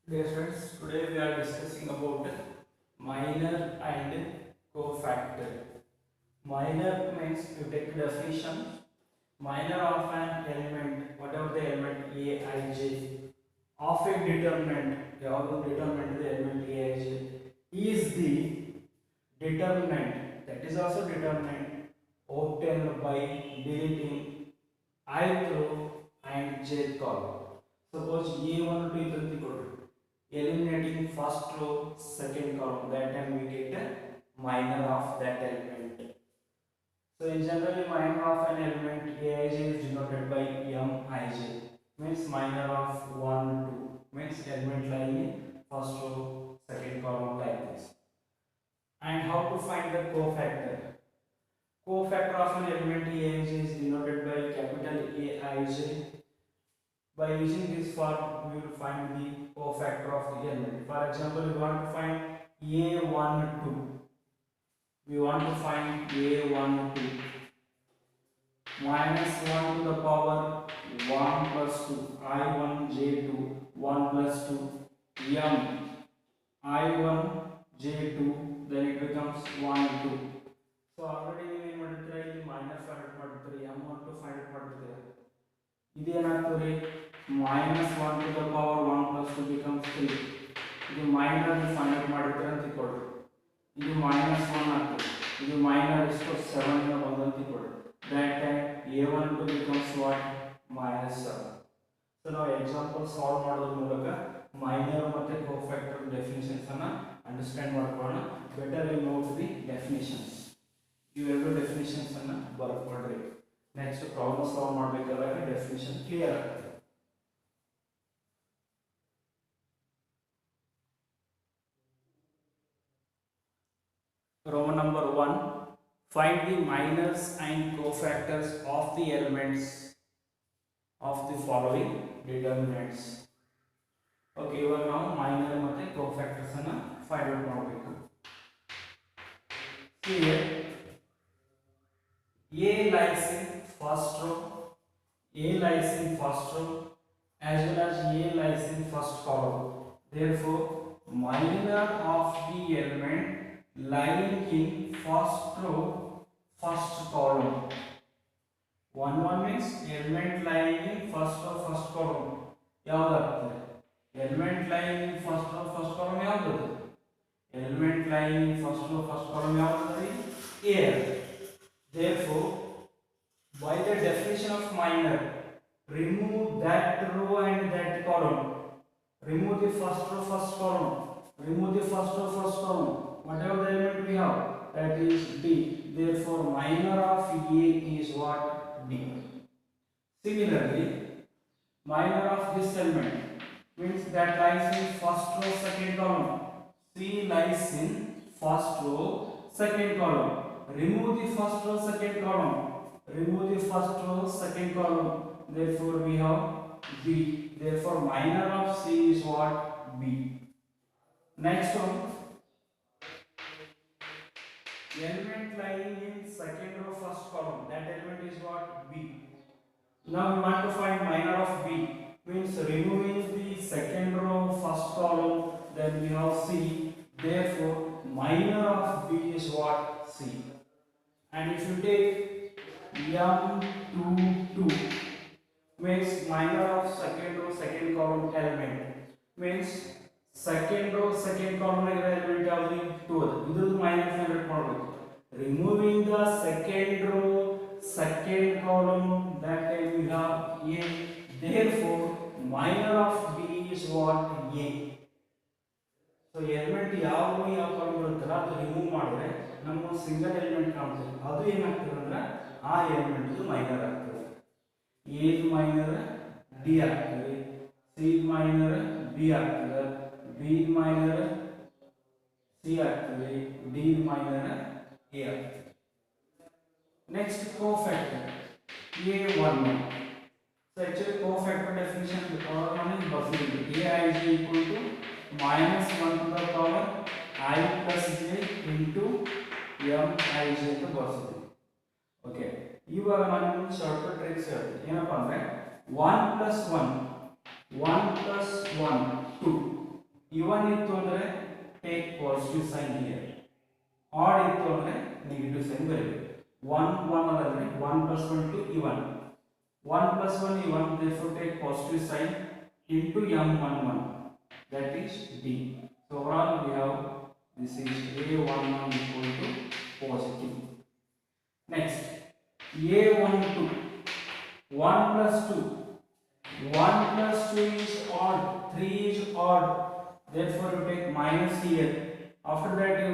Dear friends, today we are discussing about minor and cofactor. Minor means you take definition. Minor of an element, whatever the element A, I, J, of a determinant, ಯಾವುದು determinant the element A, I, J, is the determinant, that is also determinant obtained by deleting ith row and jth column. Suppose A1 to is equal to eliminating first row, second column, that time we get a minor of that element. So in generally minor of an element Aij is denoted by Mij, means minor of 1, 2, means element lying in first row, second column, like this. And how to find the cofactor? Cofactor of an element Aij is denoted by capital Aij. By using this form, we will find the cofactor of the element. For example, we want to find A12. We want to find A12. Minus 1 to the power 1 plus 2. I1 J2 1 plus 2. M I1 J2. Then it becomes 1 2. So already we ಮಾಡಿದ್ರೆ ಇಲ್ಲಿ minus find out ಮಾಡ್ತಾರೆ. M12 find out ಮಾಡ್ತಾರೆ. ಇದೇನಾಗ್ತದೆ minus 1 to the power 1 plus 2 becomes 3. ಇದು minor find out ಮಾಡಿದ್ರೆ ಅಂತ ಇಟ್ಕೊಳ್ಳಿ. ಇದು minus 1 ಆಗ್ತದೆ. ಇದು minor ಎಷ್ಟು 7 ಇಂದ ಬಂದು ಅಂತ ಇಟ್ಕೊಳ್ಳಿ. That time A12 becomes what? Minus 7. So now example solve ಮಾಡೋದ್ರ ಮೂಲಕ minor ಮತ್ತೆ cofactor definitions ಅನ್ನ ಅಂಡರ್ಸ್ಟ್ಯಾಂಡ್ ಮಾಡ್ಕೊಳ್ಳೋಣ. Better you know the definitions. ಇವೆರಡು definitions ಅನ್ನ ಬರ್ಕೊಳ್ಳಿ. Next problem solve ಮಾಡಬೇಕಾದಾಗ definition clear ಆಗುತ್ತೆ. Roman number 1, find the minors and cofactors of the elements of the following determinants. Okay, ಇವಾಗ ನಾವು minor ಮತ್ತೆ cofactors ಅನ್ನು find out ಮಾಡಬೇಕು. Here A lies in first row, A lies in first row as well as A lies in first column. Therefore, minor of the element lying in first row, first column. 1 1 means element lying in first row, first column. ಯಾವ್ದಾಗ್ತದೆ? Element lying in first row, first column ಯಾವ್ದು? Element lying in first row, first column ಯಾವ್ದು? A. Therefore, by the definition of minor, remove that row and that column. Remove the first row, first column. Remove the first row, first column. Whatever the element we have, that is D. Therefore, minor of A is what? D. Similarly, minor of this element means that lies in first row, second column. C lies in first row, second column. Remove the first row, second column. Remove the first row, second column. Therefore, we have B. Therefore, minor of C is what? B. Next one. Element lying in second row, first column. That element is what? B. Now we want to find minor of B. Means removing the second row, first column. Then we have C. Therefore, minor of B is what? C. And if you take M22 means minor of second row, second column element. Means second row, second column element ಯಾವುದು? 2. ಇದು minus 100 ಮಾಡಬೇಕು. Removing the second row, second column, that time we have A. Therefore, minor of B is what? A. So element ಯಾವ column ಇರುತ್ತಲ್ಲ ಅದು remove ಮಾಡಿದ್ರೆ ನಮಗೆ single element ಕಾಣ್ತದೆ. ಅದು ಏನಾಗ್ತದೆ ಅಂದ್ರೆ ಆ ಎಲಿಮೆಂಟ್ ಮೈನರ್ ಆಗ್ತದೆ. A ಮೈನರ್ D ಆಗ್ತದೆ, C ಮೈನರ್ B ಆಗ್ತದೆ, B ಮೈನರ್ C ಆಗ್ತದೆ, D ಮೈನರ್ A ಆಗ್ತದೆ. Next cofactor A11. So actually cofactor definition is possible. Aij equal to minus 1 to the power I plus j into Mij ಅಂತ ಬರ್ತೀವಿ. Okay, ಇವಾಗ ನಾನು short cut tricks ಹೇಳ್ತೀನಿ. ಏನಪ್ಪ ಅಂದ್ರೆ 1 plus 1 2 even ಇತ್ತು ಅಂದ್ರೆ take positive sign here, odd ಇತ್ತು ಅಂದ್ರೆ negative sign ಬರೀಬೇಕು. 1 1 ಅಂದ್ರೆ 1 plus 1 to even, 1 plus 1 even, therefore take positive sign into m11, that is d. So overall we have this is a11 equal to positive. Next a12, 1 plus 2, 1 plus 2 is odd, 3 is odd, therefore you take minus here. After that you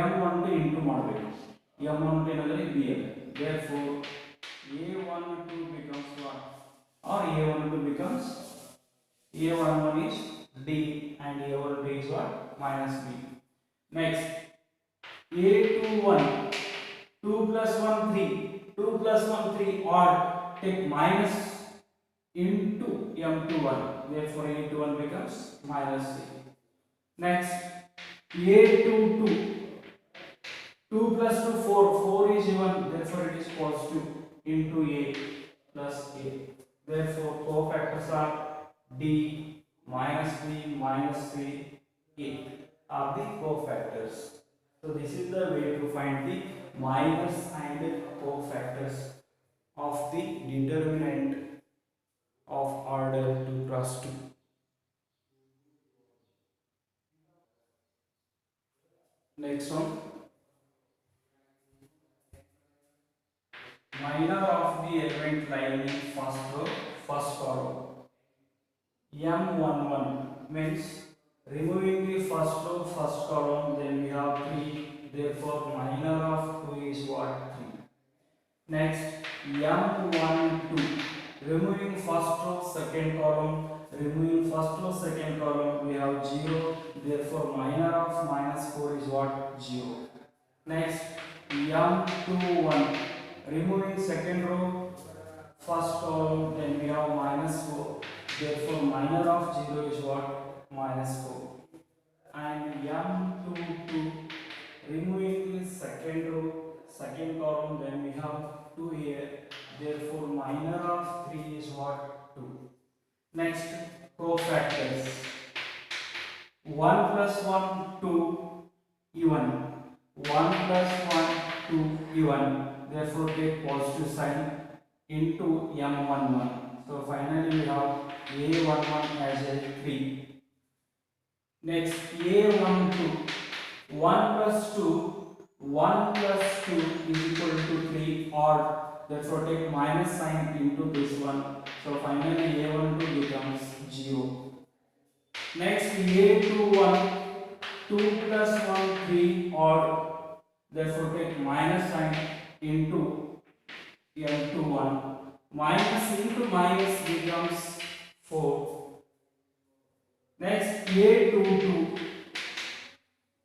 m12 into ಮಾಡಬೇಕು, m12 ಏನಂದ್ರೆ bl, therefore a12 becomes what, or a12 becomes, a11 is d and a12 is what, minus b. Next a21, 2 plus 1 3, 2 plus 1 3 odd, take minus into m21, therefore a21 becomes minus 3. Next a22, 2 plus 2 4, 4 is even, therefore it is positive into a plus a, therefore cofactors are d minus b minus 3 a are the cofactors. So this is the way to find the minus and cofactors of the determinant of order 2 cross 2. Next one, minor of the element lying in first row, first column. m11 means removing the first row, first column, then we have 3, therefore minor of 2 is what, 3. Next m12, removing first row, second column, removing first row, second column, we have 0, therefore minor of minus 4 is what, 0. Next m21, removing second row, first column, then we have minus 4, therefore minor of 0 is what, minus 4. And m22, removing the second row, second column, then we have 2 here, therefore minor of 3 is what, 2. Next cofactors, 1 plus 1 2 even, 1 plus 1 2 even, therefore take positive sign into m11. So finally we have a11 as a 3. Next a12, 1 plus 2, 1 plus 2 is equal to 3 odd, therefore take minus sign into this one. So finally a12 becomes 0. Next a21, 2 plus 1 3 odd, therefore take minus sign into m21. Minus into minus becomes 4. Next a22,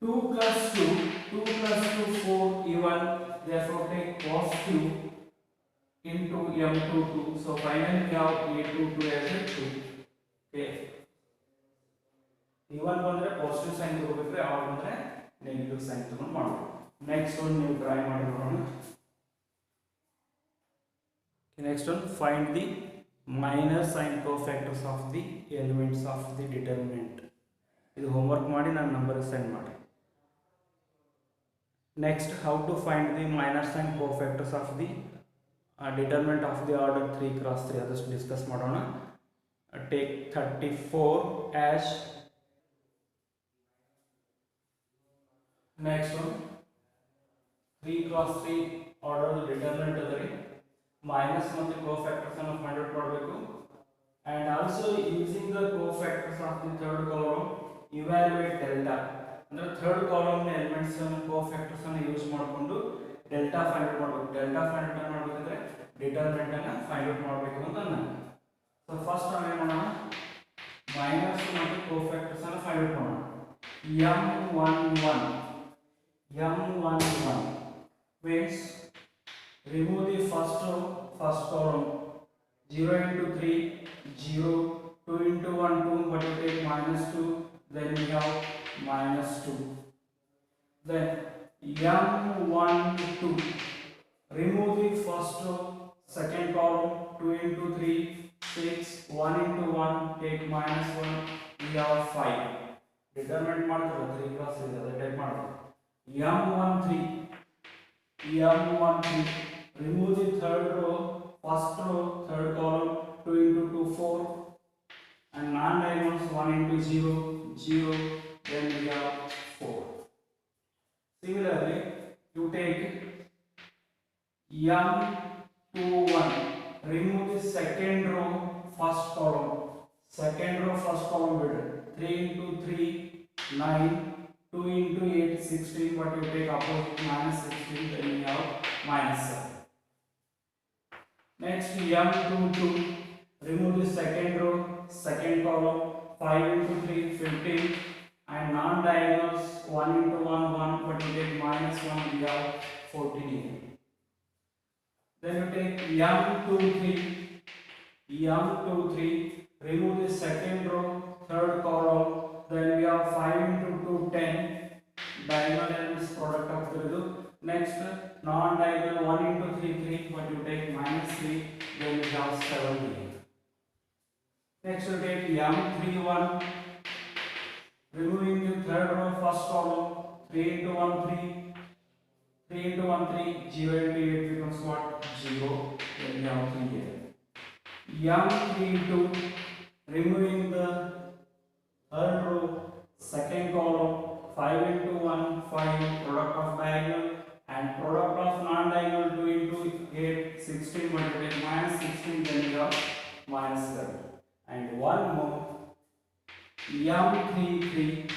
2 plus 2, 2 plus 2 4 even, therefore take positive into m22. So finally we have a22 as a 2. Okay, even ಬಂದ್ರೆ positive sign ತಗೋಬೇಕು, add ಬಂದ್ರೆ negative sign ತಗೊಂಡು ಮಾಡಬೇಕು. Next one ನೀವು try ಮಾಡಿ ನೋಡೋಣ. Next one, find the minor sign cofactors of the elements of the determinant. ಇದು homework ಮಾಡಿ ನನ್ನ ನಂಬರ್ ಸೆಂಡ್ ಮಾಡಿ. Next, how to find the minor sign cofactors of the determinant of the order 3 cross 3, ಅದಷ್ಟು discuss ಮಾಡೋಣ. Take 34 as next one, 3 cross 3 order determinant adare minus ಮತ್ತು cofactors ಅನ್ನು find out ಮಾಡಬೇಕು. and also using the cofactors of the third column evaluate delta, ಅಂದ್ರೆ third column ನ elements ಅನ್ನು cofactors ಅನ್ನು use ಮಾಡಿಕೊಂಡು ಡೆಲ್ಟಾ ಫೈಂಡ್ ಔಟ್ ಮಾಡಬೇಕು. Delta find out ಮಾಡಬೇಕಂದ್ರೆ ಡಿಟರ್ಮಿನೆಂಟ್ ಅನ್ನು ಫೈಂಡ್ ಔಟ್ ಮಾಡಬೇಕು ಅಂತ ನಾನು. ಸೊ ಫಸ್ಟ್ ನಾವು ಏನು ಮಾಡೋಣ, ಮೈನಸ್ ಮತ್ತು cofactors ಅನ್ನು ಫೈಂಡ್ ಔಟ್ ಮಾಡೋಣ. m11 means remove the first row, first column, 0 into 3 0, 2 into 1 2, but you take minus 2, then we have minus 2. Then m12, remove the first row, second column, 2 into 3 6, 1 into 1, take minus 1, we have 5. Determinant ಮಾಡ್ತಾರೆ 3 plus ಇದೆ ಅದೇ type ಮಾಡ್ತಾರೆ m13 m13 remove the third row first row third column 2 into 2 4 and non-diagonals 1 into 0 0 then we have 4. Similarly you take m21 remove the second row first column first column better 3 into 3 9 2 into 8 16 but you take opposite minus 16 then you have minus 7. Next m22 remove the second row second column 5 into 3 15 and non-diagonals 1 into 1 1 but you take minus 1 we have 14 here. Then you take m23 remove the second row third column then we have 5 into 2 10 diagonal elements product of the next non-diagonal 1 into 3 3 but you take minus 3 then we have 7 here. Next you take m31 removing the third row first column 3 into 1 3 3 into 1 3 0 into 8 becomes what 0 then we have 3 here. m32 removing the third row second column 5 into 1 5 product of diagonal and product of non-diagonal 2 into 8 16 but you take minus 16 then you have minus 7 and one more m33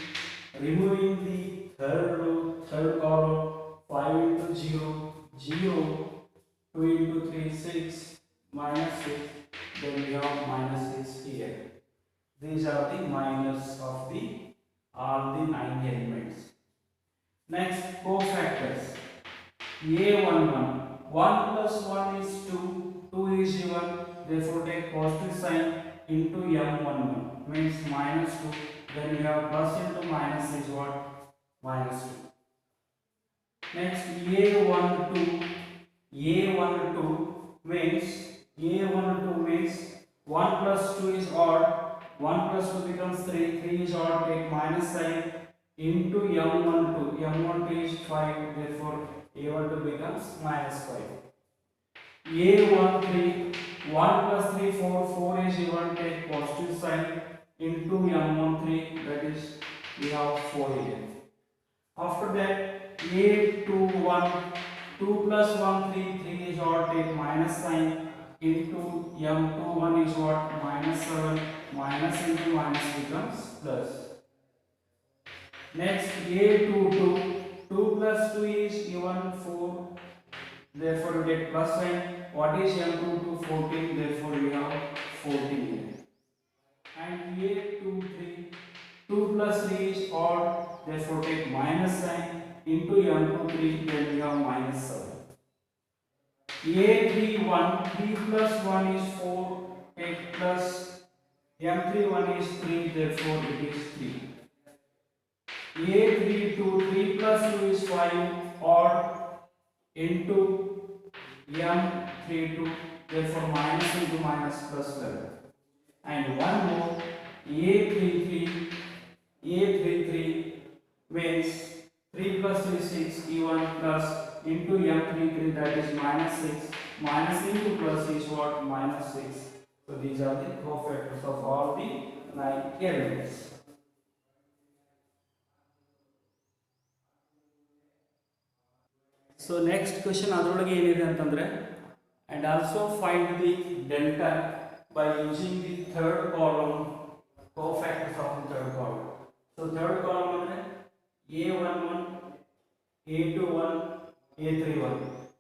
removing the third row third column 5 into 0 0 2 into 3 6 minus 6 then we have minus 6 here. These are the minus of the all the 9 elements. Next cofactors a11 1 plus 1 is 2 2 is even therefore take positive sign into m11 means minus 2 then we have plus into minus is what minus 2. Next a12 means 1 plus 2 is odd 1 plus 2 becomes 3 3 is odd take minus sign into m12 is 5 therefore a12 becomes minus 5. a13 1 plus 3 4 4 is even take positive sign into m13 that is we have 4 here. After that a21 2 plus 1 3 3 is odd take minus sign into m21 is what minus 7 minus into minus becomes plus. Next a22 2 plus 2 is even 4 therefore you get plus sign what is m22 14 therefore we have 14 here. And a23 2 plus 3 is odd therefore take minus sign into m23 then we have minus 7. a31 3 plus 1 is 4 take plus m31 is 3 therefore it is 3. a32 3 plus 2 is 5 odd into m32 therefore minus into minus plus 11. And one more a33 means 3 plus 3 is 6 e1 plus into m33 that is minus 6 minus into plus is what minus 6. So these are the cofactors of all the 9 elements. So next question ಅದರೊಳಗೆ ಏನಿದೆ ಅಂತಂದ್ರೆ and also find the delta by using the third column cofactors of the third column. So third column ಅಂದ್ರೆ a11 a21 a31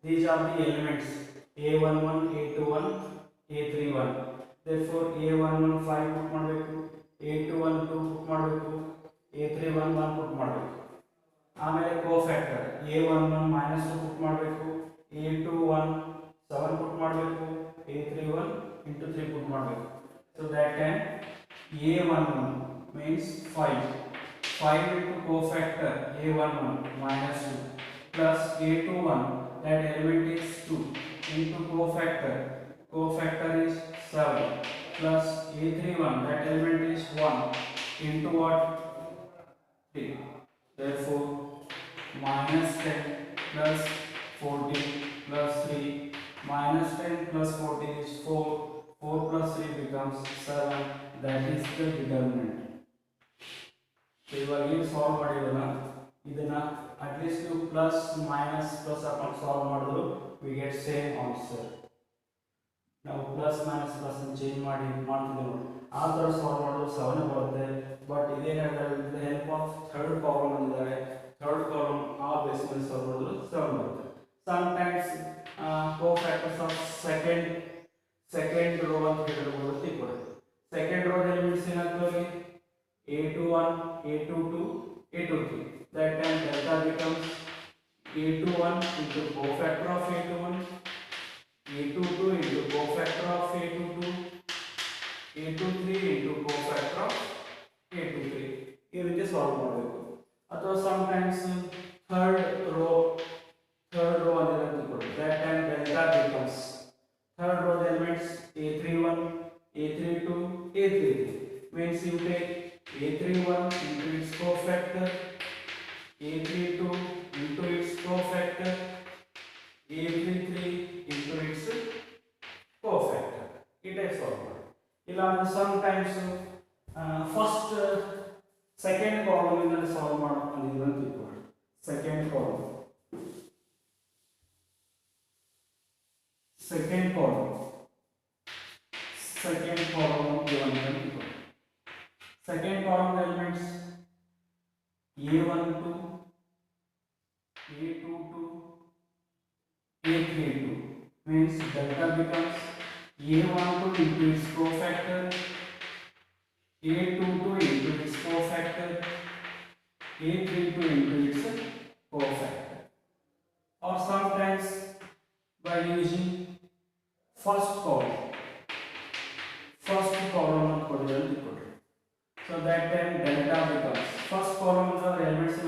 these are the elements a11 a21 a31 therefore a11 5 put ಮಾಡಬೇಕು a21 2 put ಮಾಡಬೇಕು a31 1 put ಮಾಡಬೇಕು ಆಮೇಲೆ cofactor a11 -2 ಪುಟ್ ಮಾಡಬೇಕು a21 7 ಪುಟ್ ಮಾಡಬೇಕು a31 into 3 put ಮಾಡಬೇಕು. So that time a11 means 5 into cofactor a11 -2 plus a21 that element is 2 into cofactor is 7 plus a31 that element is 1 into what 3. Therefore minus 10 plus 14 plus 3, minus 10 plus 14 is 4, 4 plus 3 becomes 7, that is the determinant. So ಇವಾಗ ಏನು solve ಮಾಡಿರಲ್ಲ ಇದನ್ನ at least ನೀವು plus minus plus ಹಾಕೊಂಡು solve ಮಾಡಿದ್ರು we get same answer. ನಾವು plus minus plus change ಮಾಡ್ತಿದ್ದೀವಿ ನೋಡಿ ಆ ಥರ ಸಾಲ್ವ್ ಮಾಡಿದ್ರು 7 ಬರುತ್ತೆ. ಬಟ್ ಇದೇನಾಗುತ್ತೆ with the help of third column ಅಂದಿದ್ದಾರೆ, ಥರ್ಡ್ ಕಾಲಮ್ ಆ ಬೇಸ್ ಮೇಲೆ ಸಾಲ್ವ್ ಮಾಡಿದ್ರು 7 ಬರುತ್ತೆ. Sometimes co-factors of second row ಅಂತ ಹೇಳ್ಬೋದು ತಿಳ್ಕೊಳ್ಳಿ. ಸೆಕೆಂಡ್ ರೋ ಎಲಿಮೆಂಟ್ಸ್ ಏನಾಗ್ತವೆ a21 a22 a23. That time delta becomes a21 into cofactor of a21, a22 into cofactor of a22, a23 into cofactor of a23. ಈ ರೀತಿ solve ಮಾಡಬೇಕು. ಅಥವಾ sometimes third row ಅಂದ್ರೆ ಅಂತ that time delta becomes third row elements a31 a32 a33 means you take a31 into its cofactor, a32 into its cofactor, a33 into its cofactor. It is solved. Sometimes first second column in the solve second column given. Second column elements a12 a22 a32 means delta becomes a12 into its cofactor, a22 into its cofactor, a32 into its cofactor. Or sometimes by using first column so that time delta becomes first column of elements in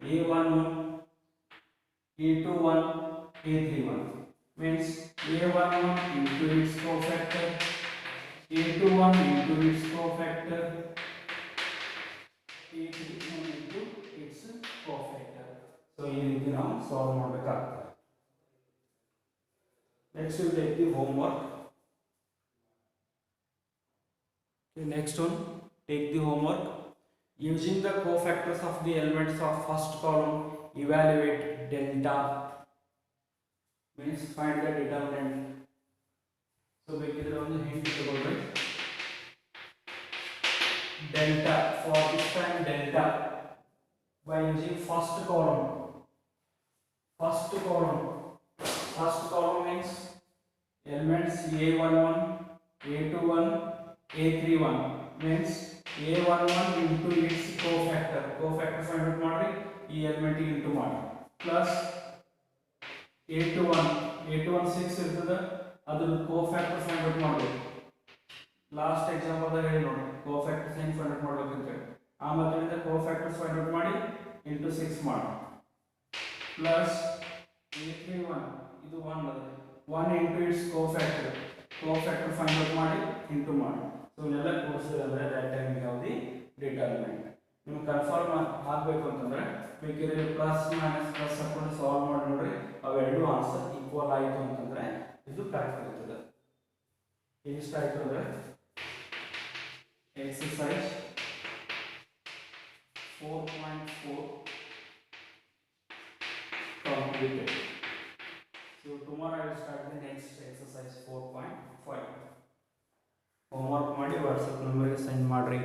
a11 a21 a31 means a11 into its cofactor, a21 into its cofactor, a31 into its cofactor. So ಈ ರೀತಿ ನಾವು solve ಮಾಡಬೇಕಾಗ್ತದೆ. Next we take the homework. Okay, next one, take the homework. Using the cofactors of the elements of first column, evaluate delta. Means find the determinant. So ಬೇಕಿದ್ರೆ ಒಂದು hint ತಗೊಳ್ಳಿ. Delta, for this time delta by using first column. First column means elements a11 a21 a31 means a11 into its cofactor find out ಮಾಡಿ ಈ element into ಮಾಡಿ plus a21 6 ಇರ್ತದೆ ಅದರ cofactor find out ಮಾಡಬೇಕು. Last example ದಾಗ ಹೇಳಿ ನೋಡಿ cofactor ಹೆಂಗ್ find out ಮಾಡಬೇಕು ಅಂತ ಹೇಳಿ ಆ ಮೊದಲಿಂದ cofactor find out ಮಾಡಿ into 6 ಮಾಡಿ ಪ್ಲಸ್ a31 ಇದು 1 ಅದ 1 into its cofactor find out ಮಾಡಿ into ಮಾಡಿ. So ಇದೆಲ್ಲ ಕೋರ್ಸಿದ್ರೆ that time we have the determinant. ನಿಮಗೆ ಕನ್ಫರ್ಮ್ ಆಗಬೇಕು ಅಂತಂದ್ರೆ ಬೇಕಿದ್ರೆ ಪ್ಲಸ್ ಮೈನಸ್ ಪ್ಲಸ್ ಹಾಕೊಂಡು ಸಾಲ್ವ್ ಮಾಡಿ ನೋಡ್ರಿ ಅವೆರಡು ಆನ್ಸರ್ ಈಕ್ವಲ್ ಆಯಿತು ಅಂತಂದ್ರೆ ಇದು ಕರೆಕ್ಟ್ ಇರ್ತದೆ. ಎಷ್ಟಾಯಿತು ಅಂದ್ರೆ exercise 4.4 completed. So tomorrow I will start the next exercise 4.5. homework ಮಾಡಿ WhatsApp ನಂಬರ್ಗೆ ಸೆಂಡ್ ಮಾಡ್ರಿ.